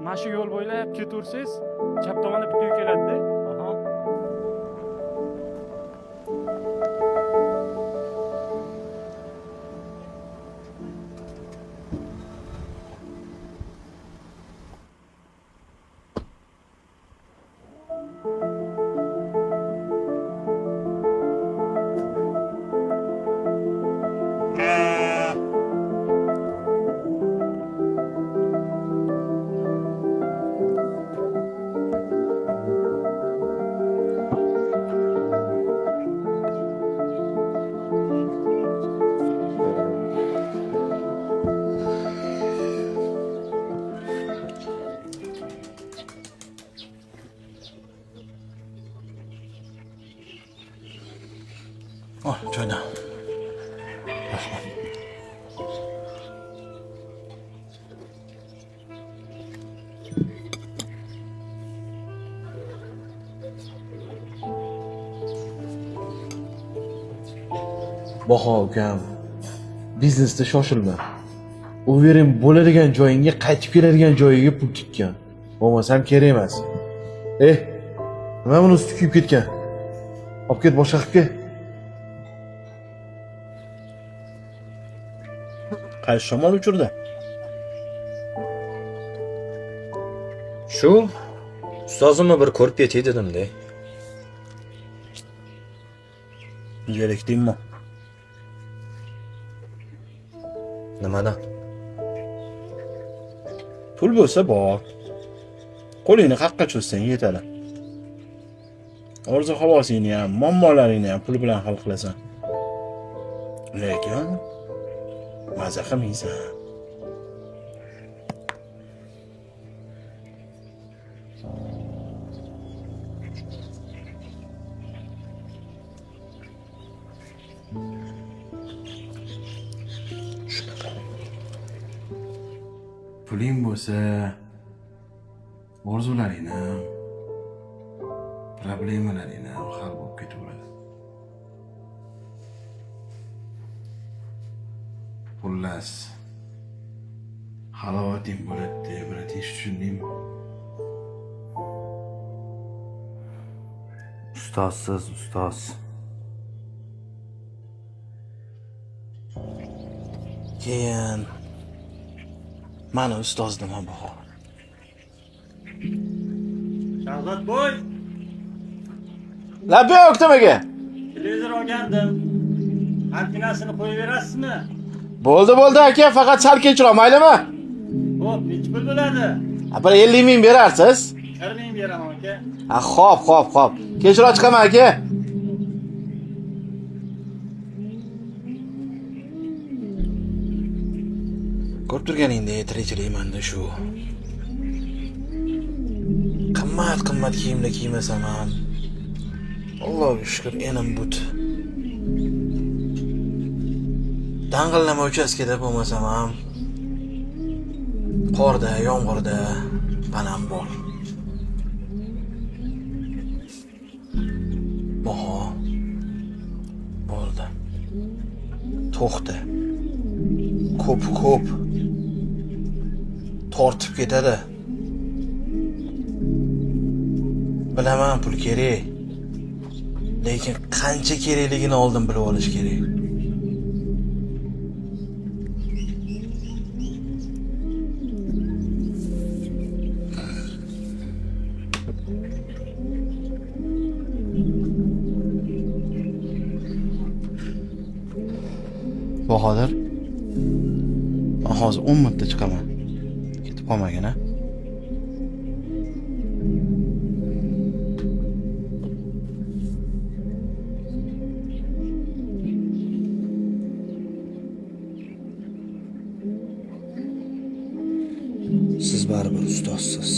mana shu yo'l bo'ylab ketaversangiz, chap tomonda bitta uy keladi-da. Aha. Oh, joyna. Rahmat. Baho ukam, biznesda shoshilma. O'verim bo'ladigan joyingga qaytib keladigan joyiga pul tikkan. Bo'lmasam kerak emas. Nima buni usti kuyib ketgan? Olib ket boshqa qilib ket. Qaysi shamol uchirdi? Shu ustozimni bir ko'rib ketay dedim-da. Zerikdingmi? Nimadan? Pul bo'lsa bor. Qo'lingni qaqqa cho'zsang yetadi. Orzu havosingni ham, muammolaringni ham pul bilan hal qilasan. Lekin maza qilmaysan. Shunaqa. Puling bo'lsa, orzularingni, problemalaringni hal bo'lib ketaveradi. Xullas, halovating bo'ladi deb biratish tushundingmi? Ustozsiz, ustoz. Keyin mana ustoz nima baho? Shahzod boy, Labi yo'q nimaga? televizor olgandim. Antenasini qo'yib berasizmi? Bo'ldi aka, faqat sal kechroq, maylimi? Xo'p, necha pul bo'ladi? Bir 50 ming berarsiz. 40 ming beraman aka. Xo'p. Kechroq chiqaman aka. Ko'rib turganingdek tirikchilikmanda shu. Qimmat kiyimlar kiymasam ham Allohga shukr enim but. Dang'illama uchastkada bo'lmasam ham qorda, yomg'irda panam bor. Baho bo'ldi. To'xta. Ko'p tortib ketadi. Bilaman pul kerak. Lekin qancha kerakligini oldin bilib olish kerak. Bahodir, hozir 10 minutda chiqaman. Ketib qolmagin, ha? Siz baribir ustozsiz.